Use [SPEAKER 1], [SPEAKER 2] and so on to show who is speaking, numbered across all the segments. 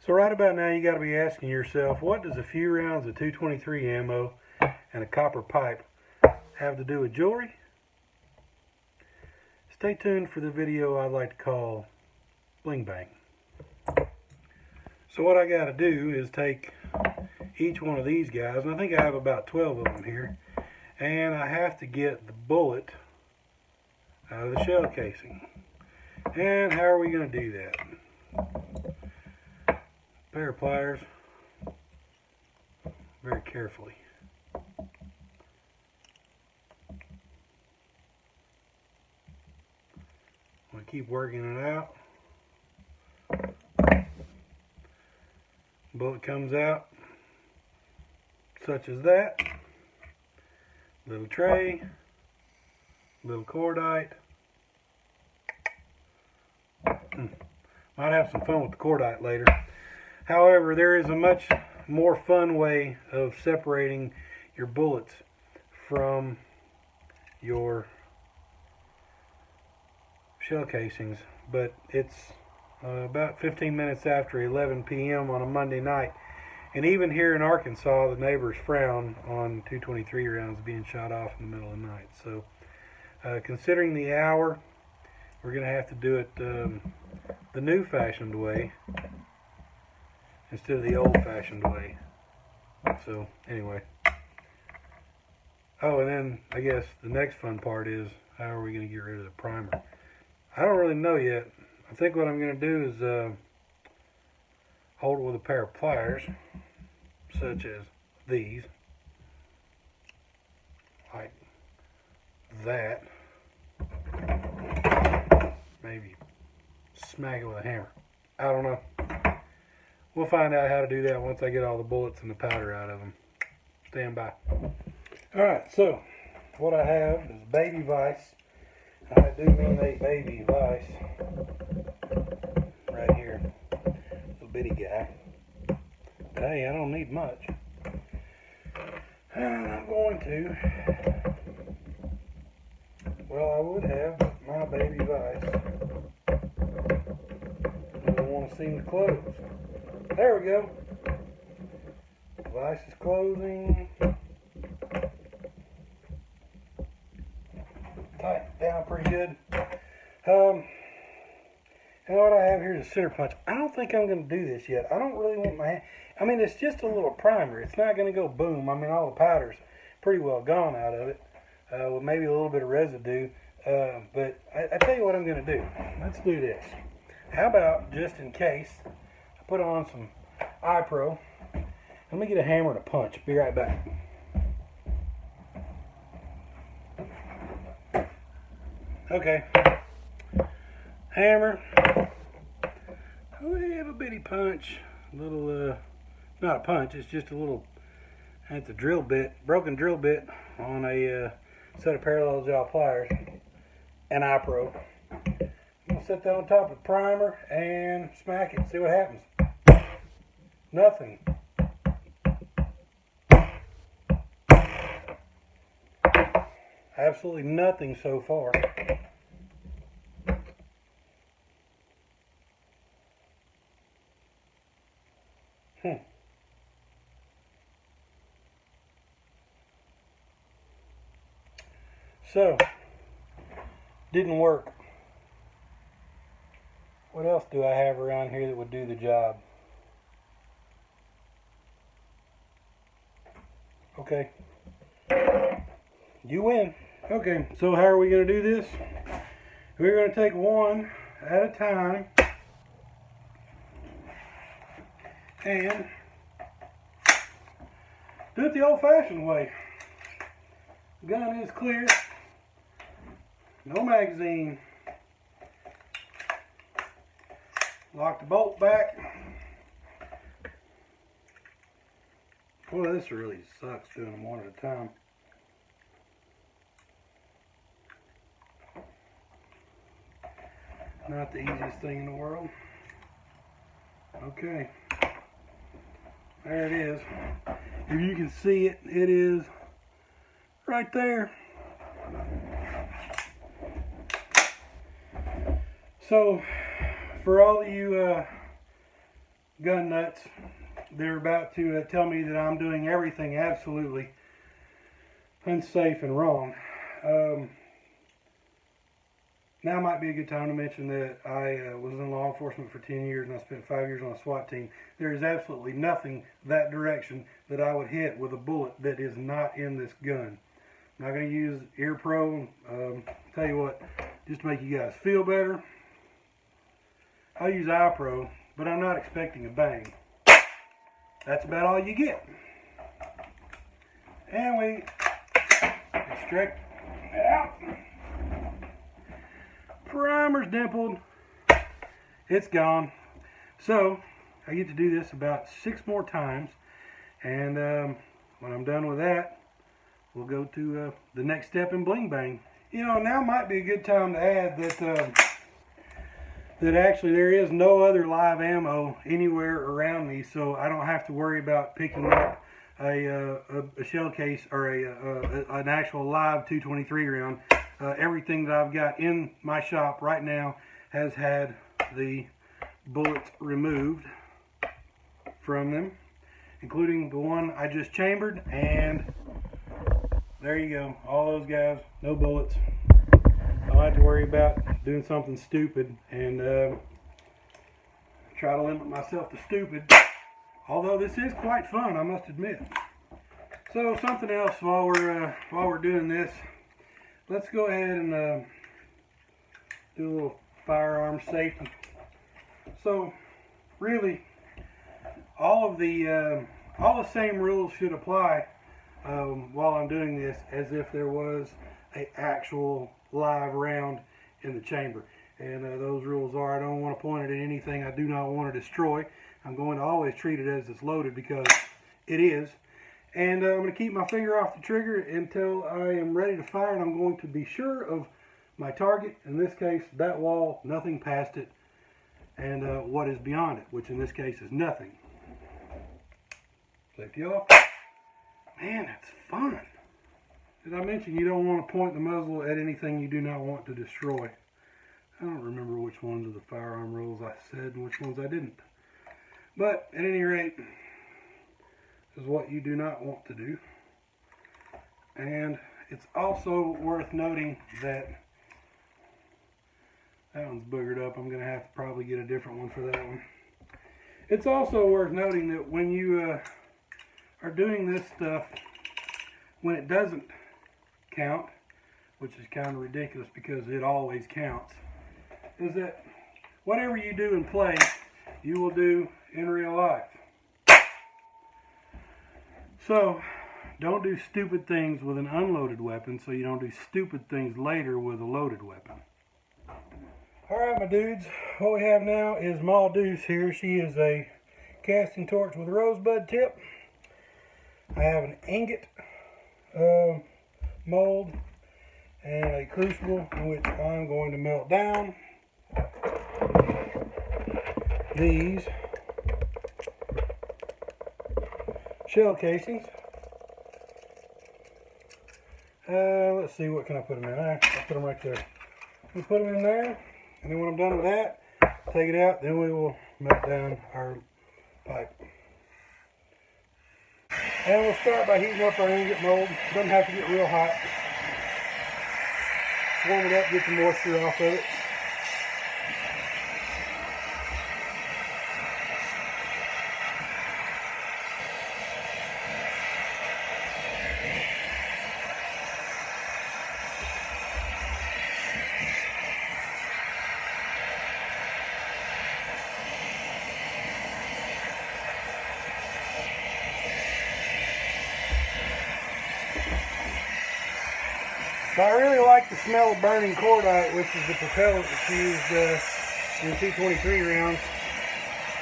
[SPEAKER 1] So right about now you got to be asking yourself, what does a few rounds of 223 ammo and a copper pipe have to do with jewelry? Stay tuned for the video I'd like to call Bling Bang. So what I got to do is take each one of these guys, and I think I have about 12 of them here, and I have to get the bullet out of the shell casing. And how are we going to do that? Pair of pliers, very carefully. I'm going to keep working it out. Bullet comes out, such as that. Little tray, little cordite. Might have some fun with the cordite later. However, there is a much more fun way of separating your bullets from your shell casings, but it's about 15 minutes after 11 p.m. on a Monday night, and even here in Arkansas the neighbors frown on 223 rounds being shot off in the middle of the night. So considering the hour, we're going to have to do it the new-fashioned way instead of the old-fashioned way. So anyway, oh, and then I guess the next fun part is, how are we going to get rid of the primer? I don't really know yet. I think what I'm going to do is hold it with a pair of pliers, such as these, like that. Maybe smack it with a hammer. I don't know. We'll find out how to do that once I get all the bullets and the powder out of them. Stand by. Alright, so what I have is baby vise. I do mean a baby vise. Right here. Little bitty guy. But hey, I don't need much. And I'm going to, well, I would have my baby vise. I don't want to seem to close. There we go. The vise is closing. Tighten down pretty good. And what I have here is a center punch. I don't think I'm going to do this yet. I don't really want my hand. I mean, it's just a little primer. It's not going to go boom. I mean, all the powder's pretty well gone out of it, with maybe a little bit of residue. But I tell you what I'm going to do. Let's do this. How about, just in case, I put on some iPro. Let me get a hammer and a punch. Be right back. Okay. Hammer. We have a bitty punch. A little, not a punch, it's just a little, it's a drill bit, broken drill bit on a set of parallel jaw pliers. And iPro. I'm going to set that on top of the primer and smack it, see what happens. Nothing. Absolutely nothing so far. So, didn't work. What else do I have around here that would do the job? Okay. You win. Okay, so how are we going to do this? We're going to take one at a time and do it the old-fashioned way. The gun is clear. No magazine. Lock the bolt back. Boy, this really sucks doing them one at a time. Not the easiest thing in the world. Okay. There it is. If you can see it, it is right there. So, for all of you gun nuts. They're about to tell me that I'm doing everything absolutely unsafe and wrong. Now might be a good time to mention that I was in law enforcement for 10 years and I spent 5 years on a SWAT team. There is absolutely nothing that direction that I would hit with a bullet that is not in this gun. I'm not going to use Ear Pro. Tell you what, just to make you guys feel better, I'll use Eye Pro, but I'm not expecting a bang. That's about all you get. And we extract it out. Primer's dimpled. It's gone. So I get to do this about 6 more times, and when I'm done with that, we'll go to the next step in Bling Bang. You know, now might be a good time to add that that actually there is no other live ammo anywhere around me, so I don't have to worry about picking up a shell case or an actual live 223 round. Everything that I've got in my shop right now has had the bullets removed from them, including the one I just chambered, and there you go. All those guys, no bullets. I don't have to worry about doing something stupid and try to limit myself to stupid. Although this is quite fun, I must admit. So something else while we're doing this, let's go ahead and do a little firearm safety. So really, all the same rules should apply while I'm doing this as if there was an actual live round in the chamber. And those rules are: I don't want to point it at anything I do not want to destroy. I'm going to always treat it as it's loaded, because it is. And I'm going to keep my finger off the trigger until I am ready to fire, and I'm going to be sure of my target, in this case that wall, nothing past it, and what is beyond it, which in this case is nothing. Safety off. Man, that's fun. Did I mention you don't want to point the muzzle at anything you do not want to destroy? I don't remember which ones of the firearm rules I said and which ones I didn't. But at any rate, this is what you do not want to do. And it's also worth noting that that one's boogered up. I'm going to have to probably get a different one for that one. It's also worth noting that when you are doing this stuff, when it doesn't count, which is kind of ridiculous because it always counts, is that whatever you do in play, you will do in real life. So don't do stupid things with an unloaded weapon, so you don't do stupid things later with a loaded weapon. Alright, my dudes, what we have now is Ma Deuce here. She is a casting torch with a rosebud tip. I have an ingot mold and a crucible in which I'm going to melt down these shell casings. Let's see, what can I put them in? I'll put them right there. We'll put them in there, and then when I'm done with that, take it out, then we will melt down our pipe. And we'll start by heating up our ingot mold. Doesn't have to get real hot. Warm it up, get the moisture off of it. So I really like the smell of burning cordite, which is the propellant that's used in 223 rounds.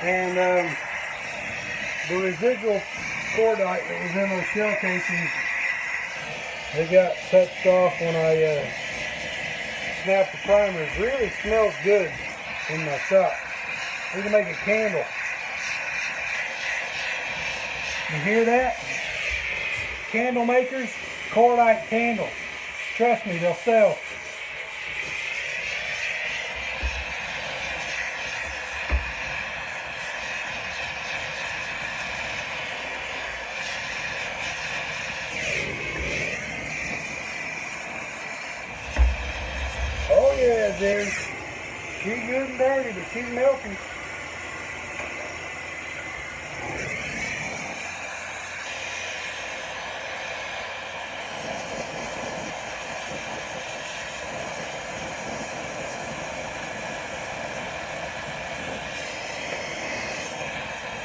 [SPEAKER 1] And the residual cordite that was in those shell casings, they got touched off when I snapped the primers. It really smells good in my shop. We can make a candle. You hear that? Candle makers, cordite candles. Trust me, they'll sell. Yeah, Jerry. She's good and dirty, but she's melting.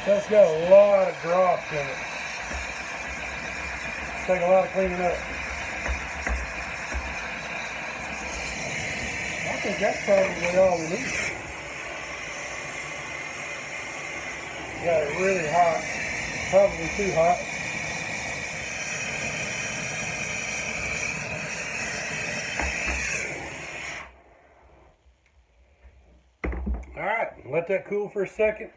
[SPEAKER 1] That's got a lot of dross in it. Take a lot of cleaning up. I think that's probably all we need. Got it really hot. Probably too hot. Alright, let that cool for a second.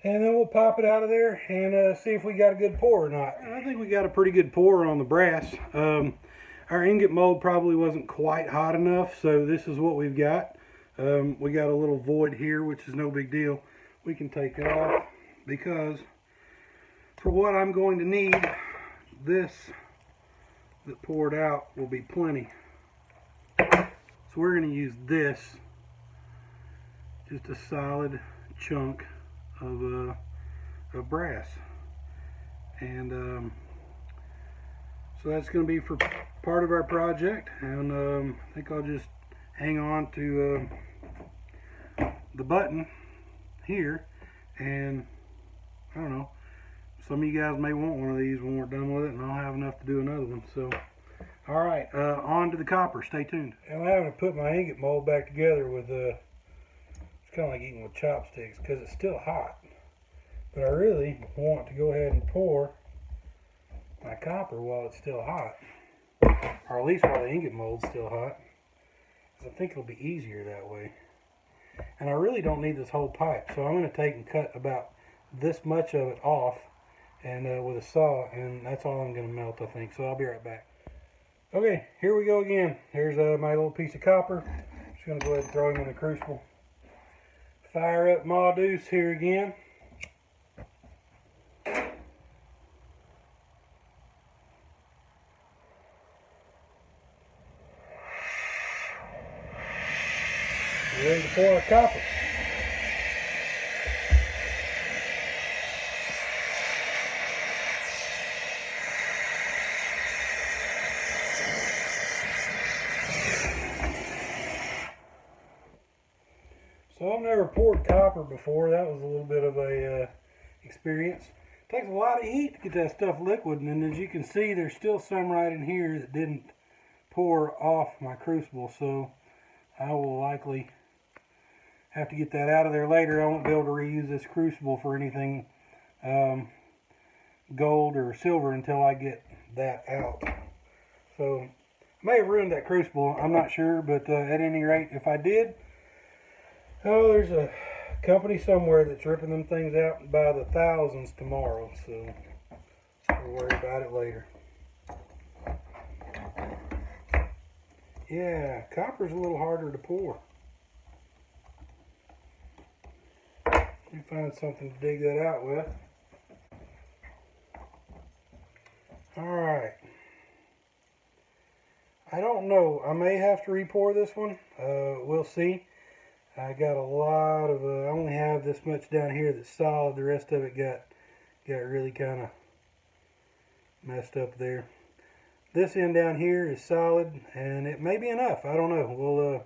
[SPEAKER 1] And then we'll pop it out of there and see if we got a good pour or not. I think we got a pretty good pour on the brass. Our ingot mold probably wasn't quite hot enough, so this is what we've got. We got a little void here, which is no big deal. We can take it off because for what I'm going to need, this that poured out will be plenty. So we're going to use this, just a solid chunk of brass, and so that's going to be for part of our project, and I think I'll just hang on to the button here, and I don't know, some of you guys may want one of these when we're done with it, and I'll have enough to do another one. So alright, on to the copper. Stay tuned. I'm having to put my ingot mold back together with it's kind of like eating with chopsticks because it's still hot. But I really want to go ahead and pour my copper while it's still hot. Or at least while the ingot mold's still hot. Because I think it'll be easier that way. And I really don't need this whole pipe. So I'm going to take and cut about this much of it off and with a saw. And that's all I'm going to melt, I think. So I'll be right back. Okay, here we go again. Here's my little piece of copper. Just going to go ahead and throw him in the crucible. Fire up Ma Deuce here again. Ready to pour our copper. So I've never poured copper before. That was a little bit of a experience. It takes a lot of heat to get that stuff liquid, and as you can see, there's still some right in here that didn't pour off my crucible, so I will likely have to get that out of there later. I won't be able to reuse this crucible for anything gold or silver until I get that out. So I may have ruined that crucible, I'm not sure, but at any rate, if I did, oh, there's a company somewhere that's ripping them things out by the thousands tomorrow, so we'll worry about it later. Yeah, copper's a little harder to pour. Let me find something to dig that out with. Alright. I don't know. I may have to re-pour this one. We'll see. I got a lot of, I only have this much down here that's solid. The rest of it got really kind of messed up there. This end down here is solid, and it may be enough. I don't know.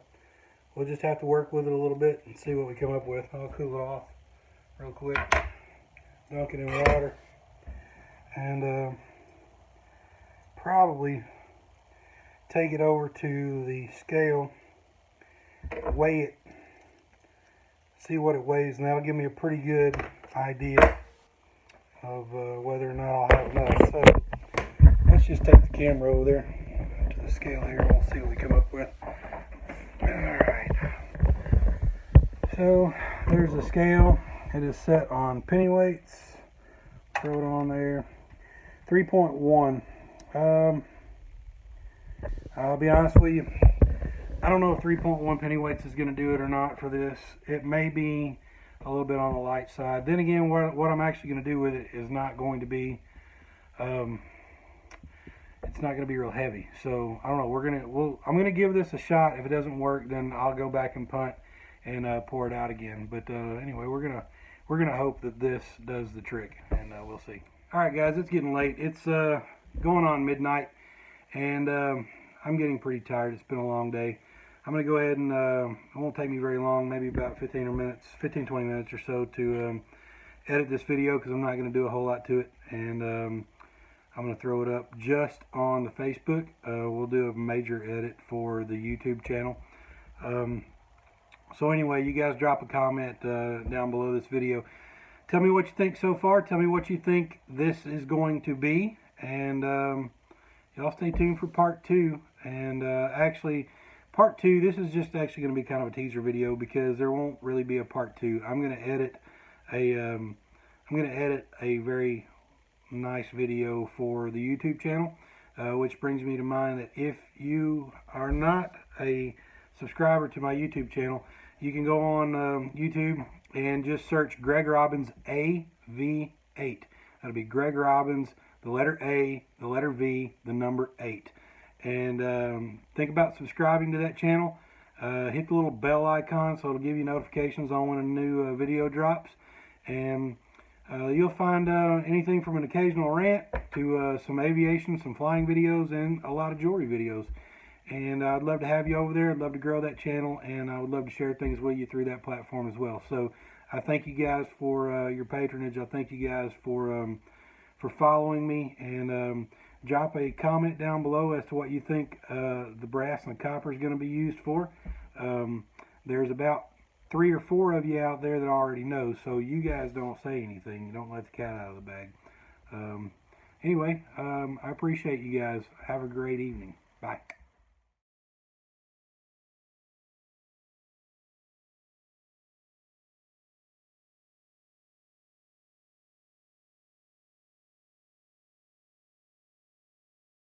[SPEAKER 1] We'll just have to work with it a little bit and see what we come up with. I'll cool it off real quick. Dunk it in water, and probably take it over to the scale, weigh it, see what it weighs, and that'll give me a pretty good idea of whether or not I'll have enough. So let's just take the camera over there to the scale here and we'll see what we come up with. Alright. So there's the scale. It is set on penny weights. Throw it on there. 3.1. I'll be honest with you, I don't know if 3.1 penny weights is going to do it or not for this. It may be a little bit on the light side. Then again, what I'm actually going to do with it is not going to be it's not going to be real heavy. So I don't know. I'm going to give this a shot. If it doesn't work, then I'll go back and punt and pour it out again. But anyway, we're gonna hope that this does the trick, and we'll see. All right, guys, it's getting late. It's going on midnight, and I'm getting pretty tired. It's been a long day. I'm going to go ahead and it won't take me very long, maybe about 15, 20 minutes or so to edit this video, because I'm not going to do a whole lot to it. And I'm going to throw it up just on the Facebook. We'll do a major edit for the YouTube channel. So anyway, you guys drop a comment down below this video. Tell me what you think so far. Tell me what you think this is going to be. And y'all stay tuned for part 2. And actually, part 2, this is just actually going to be kind of a teaser video, because there won't really be a part 2. I'm going to edit a very nice video for the YouTube channel, which brings me to mind that if you are not a subscriber to my YouTube channel, you can go on YouTube and just search Greg Robbins AV8. That'll be Greg Robbins, the letter A, the letter V, the number 8. And think about subscribing to that channel. Hit the little bell icon so it'll give you notifications on when a new video drops. And you'll find anything from an occasional rant to some aviation, some flying videos, and a lot of jewelry videos. And I'd love to have you over there. I'd love to grow that channel, and I would love to share things with you through that platform as well. So I thank you guys for your patronage. I thank you guys for following me, and drop a comment down below as to what you think the brass and the copper is going to be used for. There's about 3 or 4 of you out there that already know, so you guys don't say anything. You don't let the cat out of the bag. Anyway, I appreciate you guys. Have a great evening. Bye.